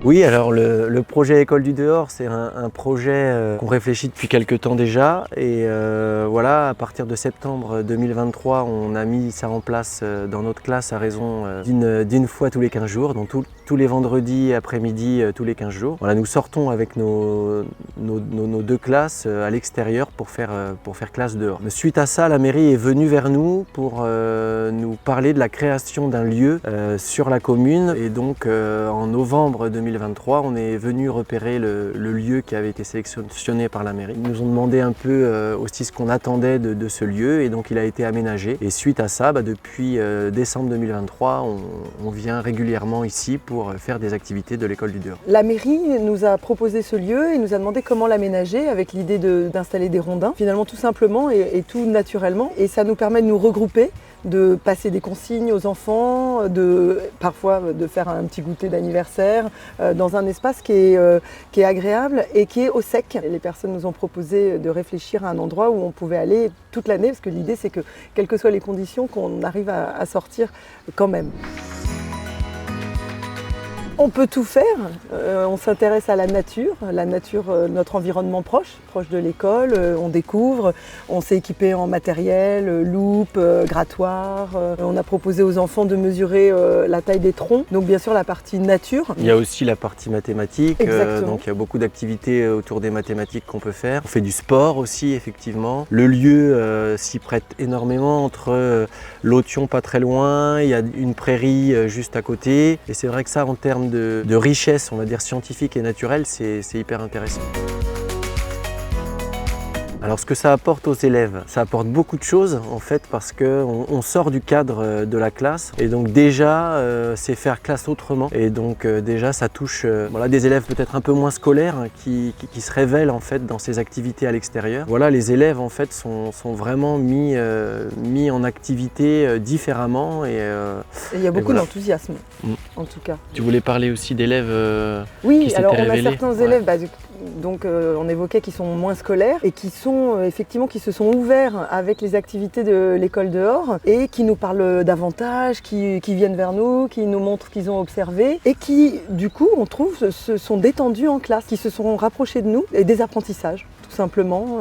Oui, alors le projet École du dehors, c'est un projet qu'on réfléchit depuis quelques temps déjà. Et voilà, à partir de septembre 2023, on a mis ça en place dans notre classe à raison d'une fois tous les 15 jours, donc tous les vendredis après-midi, tous les 15 jours. Voilà, nous sortons avec nos deux classes à l'extérieur pour faire classe dehors. Mais suite à ça, la mairie est venue vers nous pour nous parler de la création d'un lieu sur la commune. Et donc en novembre 2023, on est venu repérer le lieu qui avait été sélectionné par la mairie. Ils nous ont demandé un peu aussi ce qu'on attendait de ce lieu, et donc il a été aménagé. Et suite à ça, depuis décembre 2023, on vient régulièrement ici pour faire des activités de l'école du dehors. La mairie nous a proposé ce lieu et nous a demandé comment l'aménager, avec l'idée d'installer des rondins, finalement tout simplement et tout naturellement. Et ça nous permet de nous regrouper, de passer des consignes aux enfants, parfois de faire un petit goûter d'anniversaire dans un espace qui est agréable et qui est au sec. Les personnes nous ont proposé de réfléchir à un endroit où on pouvait aller toute l'année, parce que l'idée c'est que, quelles que soient les conditions, qu'on arrive à sortir quand même. On peut tout faire, on s'intéresse à la nature, notre environnement proche de l'école, on découvre, on s'est équipé en matériel, loupe, grattoir, on a proposé aux enfants de mesurer la taille des troncs, donc bien sûr la partie nature. Il y a aussi la partie mathématiques, donc il y a beaucoup d'activités autour des mathématiques qu'on peut faire. On fait du sport aussi, effectivement. Le lieu s'y prête énormément, entre Lotion pas très loin, il y a une prairie juste à côté, et c'est vrai que ça, en termes de richesse, on va dire scientifique et naturelle, c'est hyper intéressant. Alors ce que ça apporte aux élèves, ça apporte beaucoup de choses en fait, parce qu'on sort du cadre de la classe, et donc déjà c'est faire classe autrement, et donc déjà ça touche des élèves peut-être un peu moins scolaires qui se révèlent en fait dans ces activités à l'extérieur. Voilà, les élèves en fait sont vraiment mis en activité différemment, et il y a beaucoup d'enthousiasme en tout cas. Tu voulais parler aussi d'élèves oui, qui s'étaient alors on révélés. a certains élèves, donc on évoquait qui sont moins scolaires et qui se sont ouverts avec les activités de l'école dehors et qui nous parlent davantage, qui viennent vers nous, qui nous montrent ce qu'ils ont observé et qui, du coup, on trouve, se sont détendus en classe, qui se sont rapprochés de nous, et des apprentissages tout simplement,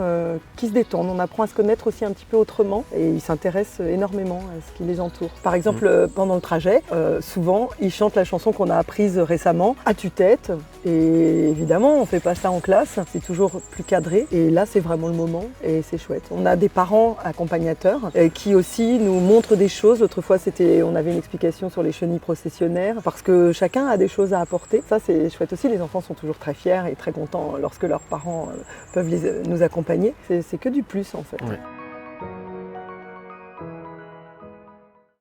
qui se détendent. On apprend à se connaître aussi un petit peu autrement et ils s'intéressent énormément à ce qui les entoure. Par exemple, pendant le trajet, souvent, ils chantent la chanson qu'on a apprise récemment, à tue-tête. Et évidemment, on ne fait pas ça en classe, c'est toujours plus cadré. Et là, c'est vraiment le moment et c'est chouette. On a des parents accompagnateurs qui aussi nous montrent des choses. Autrefois, on avait une explication sur les chenilles processionnaires, parce que chacun a des choses à apporter. Ça, c'est chouette aussi. Les enfants sont toujours très fiers et très contents lorsque leurs parents peuvent nous accompagner. C'est que du plus, en fait. Ouais.